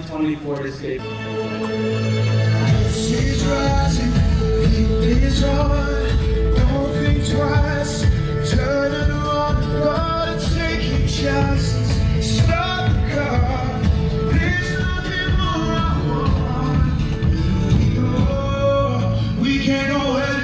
2020 Ford Escape. She's rising, heat is on, don't think twice, turn it on, gotta take your chances, stop the car, there's nothing more I want. We can't go anywhere.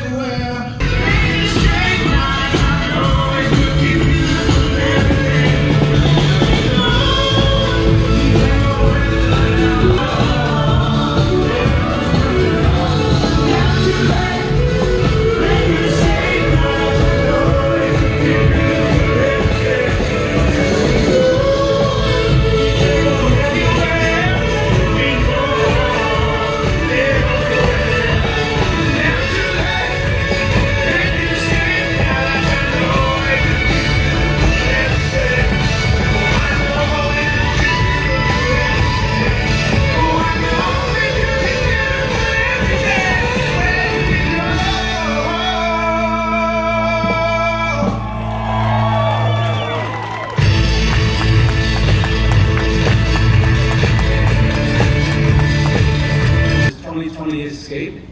Escape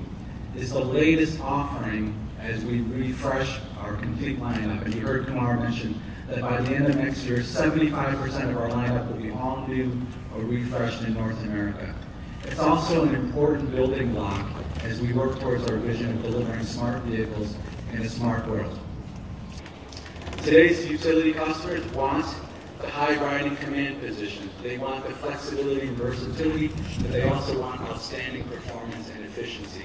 is the latest offering as we refresh our complete lineup. And you heard Kumar mention that by the end of next year, 75% of our lineup will be all new or refreshed in North America. It's also an important building block as we work towards our vision of delivering smart vehicles in a smart world. Today's utility customers want the high riding command position. They want the flexibility and versatility, but they also want outstanding performance and efficiency.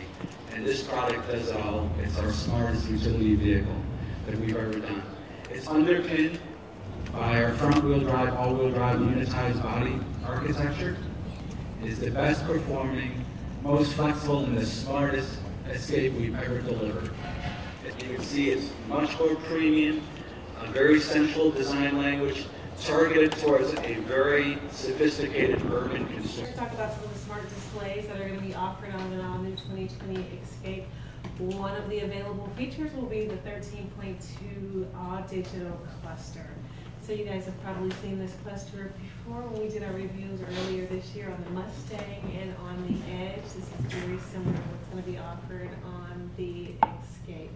And this product does it all. It's our smartest utility vehicle that we've ever done. It's underpinned by our front-wheel drive, all-wheel drive, unitized body architecture. It is the best performing, most flexible, and the smartest Escape we've ever delivered. You can see it's much more premium, a very central design language, targeted towards a very sophisticated urban consumer. Let's talk about some of the smart displays that are going to be offered on the all-new 2020 Escape. One of the available features will be the 13.2 all-digital cluster. So you guys have probably seen this cluster before when we did our reviews earlier this year on the Mustang and on the Edge. This is very similar to what's going to be offered on the Escape.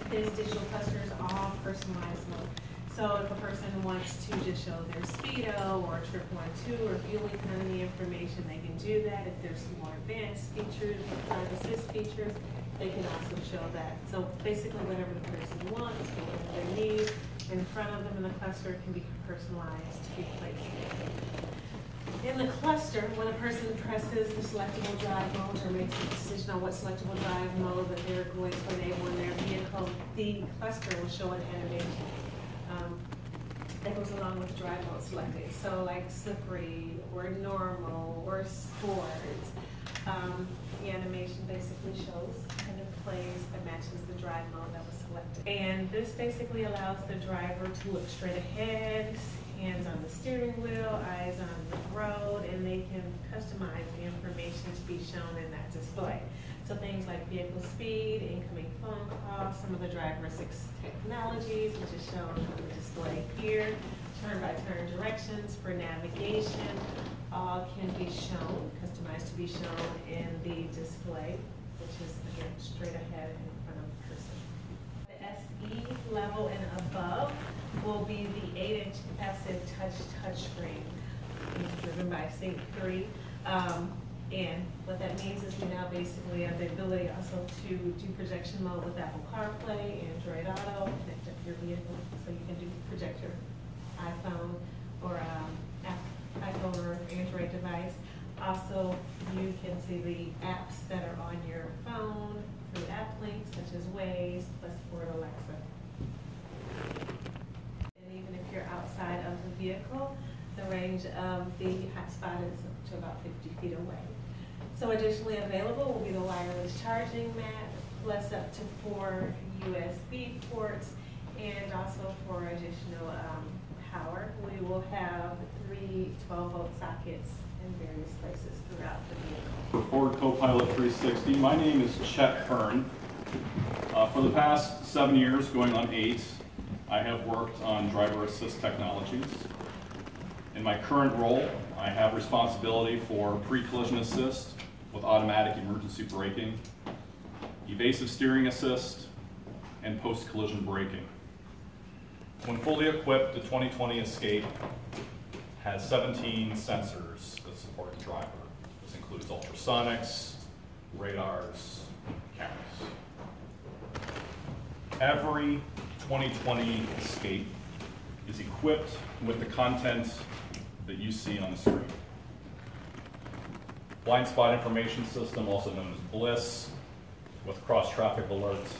This digital cluster is all personalized mode. So if a person wants to just show their speedo or trip 1, 2 or fuel economy information, they can do that. If there's some more advanced features, drive assist features, they can also show that. So basically whatever the person wants, whatever they need in front of them in the cluster can be personalized to be placed. In the cluster, when a person presses the selectable drive mode or makes a decision on what selectable drive mode that they're going to enable in their vehicle, the cluster will show an animation that goes along with the drive mode selected. So like slippery or normal or sport. The animation basically shows kind of plays that matches the drive mode that was selected. And this basically allows the driver to look straight ahead, hands on the steering wheel, eyes on the road, and they can customize the information to be shown in that display. So things like vehicle speed, incoming phone calls, some of the driver assist technologies, which is shown on the display here, turn-by-turn directions for navigation, all can be shown, customized to be shown in the display, which is, again, straight ahead in front of the person. The SE level and above will be the 8-inch capacitive touchscreen, driven by Sync 3. And what that means is we now basically have the ability also to do projection mode with Apple CarPlay, Android Auto, connect up your vehicle, so you can project your iPhone or iPhone or Android device. Also, you can see the apps that are on your phone through app links such as Waze, plus Ford Alexa. And even if you're outside of the vehicle, the range of the hotspot is up to about 50 feet away. So additionally available will be the wireless charging mat, plus up to 4 USB ports, and also for additional power. We will have 3 12-volt sockets in various places throughout the vehicle. For Ford Co-Pilot360, my name is Chet Hearn. For the past 7 years, going on 8, I have worked on driver assist technologies. In my current role, I have responsibility for pre-collision assist with automatic emergency braking, evasive steering assist, and post-collision braking. When fully equipped, the 2020 Escape has 17 sensors that support the driver. This includes ultrasonics, radars, cameras. Every 2020 Escape is equipped with the content that you see on the screen. Blind spot information system, also known as BLIS, with cross-traffic alerts,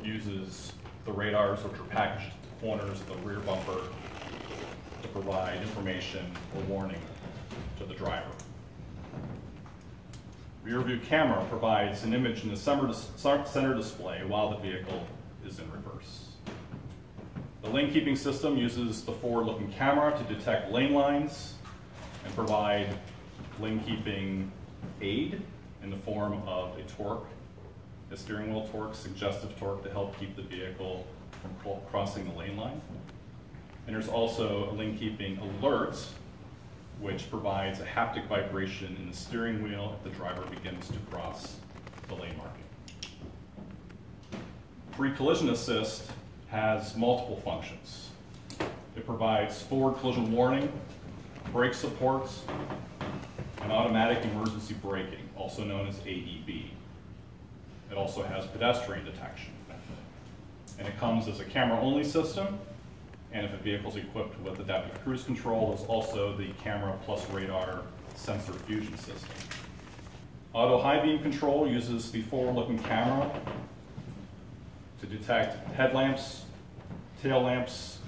uses the radars which are packaged at the corners of the rear bumper to provide information or warning to the driver. Rear view camera provides an image in the center display while the vehicle is in reverse. The lane keeping system uses the forward-looking camera to detect lane lines and provide lane keeping aid in the form of a torque, a steering wheel torque, suggestive torque to help keep the vehicle from crossing the lane line. And there's also a lane keeping alert, which provides a haptic vibration in the steering wheel if the driver begins to cross the lane marking. Pre-collision assist has multiple functions. It provides forward collision warning, brake support, and automatic emergency braking, also known as AEB. It also has pedestrian detection. And it comes as a camera-only system, and if a vehicle is equipped with adaptive cruise control, there's also the camera plus radar sensor fusion system. Auto high beam control uses the forward-looking camera to detect headlamps, tail lamps,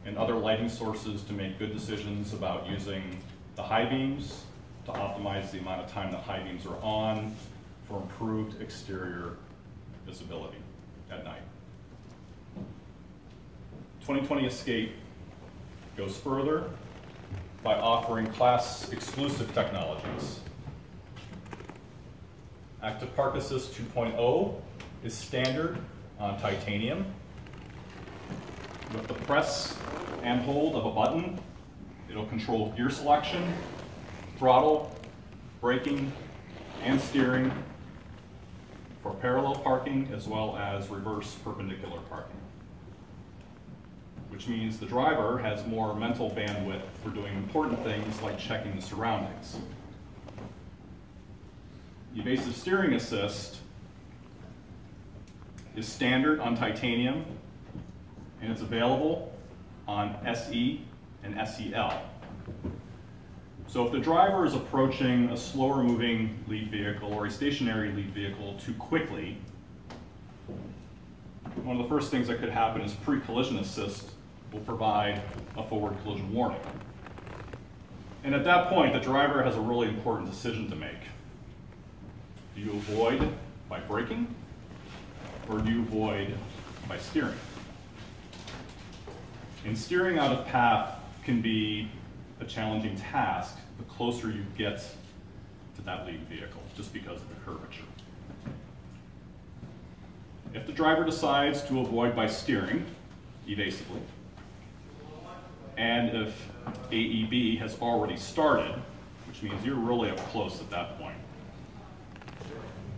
and other lighting sources to make good decisions about using the high beams to optimize the amount of time that high beams are on for improved exterior visibility at night. 2020 Escape goes further by offering class exclusive technologies. Active Park Assist 2.0 is standard on titanium. With the press and hold of a button, it'll control gear selection, throttle, braking, and steering for parallel parking as well as reverse perpendicular parking, which means the driver has more mental bandwidth for doing important things like checking the surroundings. Evasive Steering Assist is standard on titanium, and it's available on SE and SEL. So if the driver is approaching a slower moving lead vehicle or a stationary lead vehicle too quickly, one of the first things that could happen is pre-collision assist will provide a forward collision warning. And at that point, the driver has a really important decision to make. Do you avoid by braking, or do you avoid by steering? And steering out of path can be a challenging task the closer you get to that lead vehicle, just because of the curvature. If the driver decides to avoid by steering, evasively, and if AEB has already started, which means you're really up close at that point,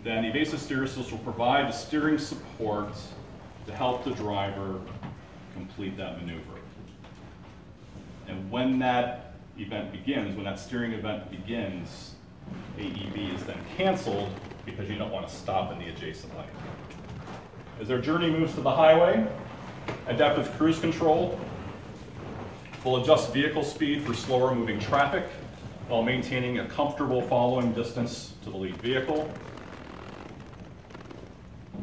then Evasive Steering Assist will provide the steering support to help the driver complete that maneuver. And when that event begins, when that steering event begins, AEB is then canceled because you don't want to stop in the adjacent lane. As their journey moves to the highway, adaptive cruise control will adjust vehicle speed for slower moving traffic while maintaining a comfortable following distance to the lead vehicle.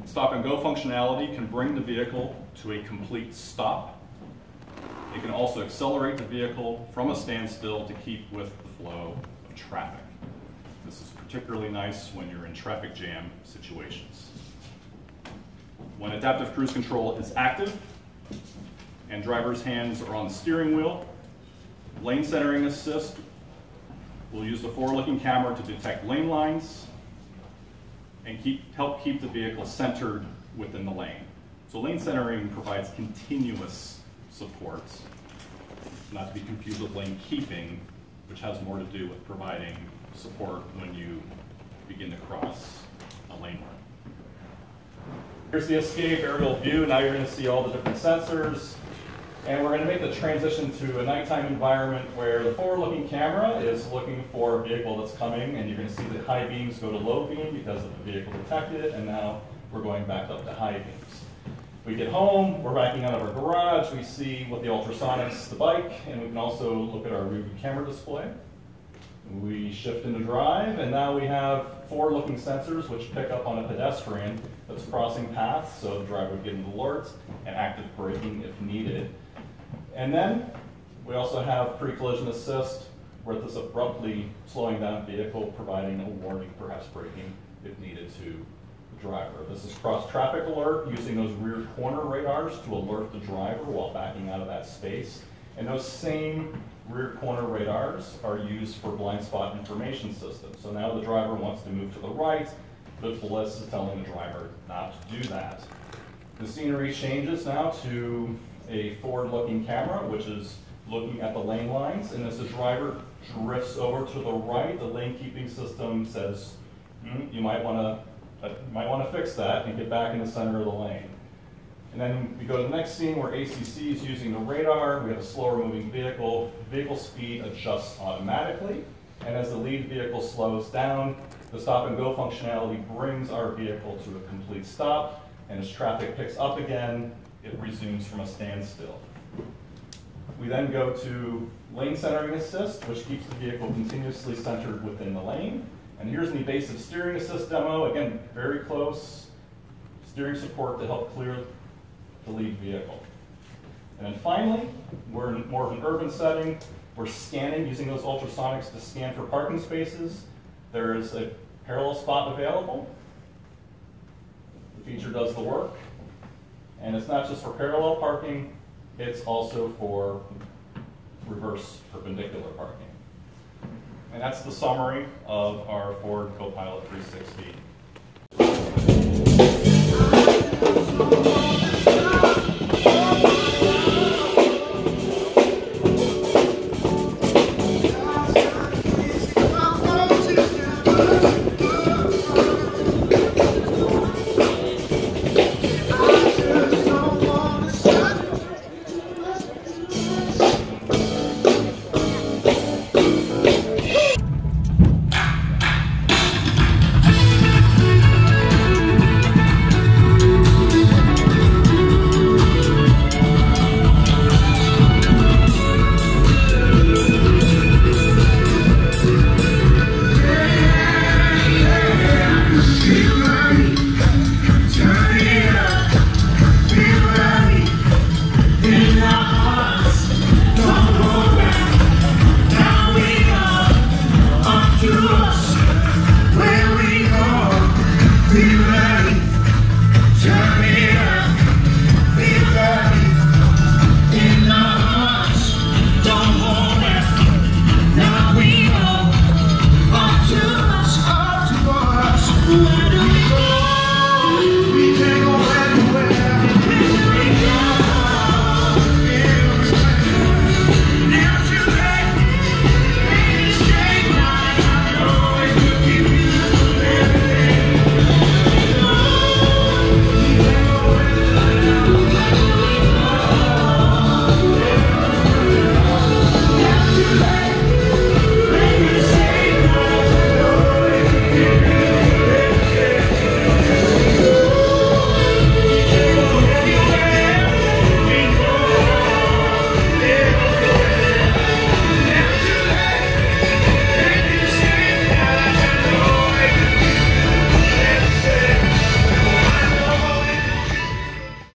Stop and go functionality can bring the vehicle to a complete stop. It can also accelerate the vehicle from a standstill to keep with the flow of traffic. This is particularly nice when you're in traffic jam situations. When adaptive cruise control is active and driver's hands are on the steering wheel, lane centering assist will use the forward-looking camera to detect lane lines and help keep the vehicle centered within the lane. So lane centering provides continuous support, not to be confused with lane keeping, which has more to do with providing support when you begin to cross a lane mark. Here's the escape aerial view. Now you're going to see all the different sensors. And we're going to make the transition to a nighttime environment where the forward-looking camera is looking for a vehicle that's coming, and you're going to see the high beams go to low beam because of the vehicle detected, and now we're going back up to high beams. We get home, we're backing out of our garage, we see what the ultrasonics, the bike, and we can also look at our rear view camera display. We shift into drive, and now we have forward-looking sensors which pick up on a pedestrian that's crossing paths, so the driver would get an alert, and active braking if needed. And then we also have pre-collision assist, where this abruptly slowing down vehicle, providing a warning, perhaps braking if needed to the driver. This is cross-traffic alert, using those rear corner radars to alert the driver while backing out of that space. And those same rear corner radars are used for blind spot information systems. So now the driver wants to move to the right, but the list is telling the driver not to do that. The scenery changes now to a forward-looking camera, which is looking at the lane lines, and as the driver drifts over to the right, the lane keeping system says, you might want to fix that and get back in the center of the lane. And then we go to the next scene where ACC is using the radar. We have a slower moving vehicle. Vehicle speed adjusts automatically, and as the lead vehicle slows down, the stop and go functionality brings our vehicle to a complete stop, and as traffic picks up again, it resumes from a standstill. We then go to lane centering assist, which keeps the vehicle continuously centered within the lane. And here's an evasive steering assist demo. Again, very close steering support to help clear the lead vehicle. And then finally, we're in more of an urban setting. We're scanning, using those ultrasonics to scan for parking spaces. There is a parallel spot available. The feature does the work. And it's not just for parallel parking, it's also for reverse perpendicular parking. And that's the summary of our Ford Co-Pilot 360.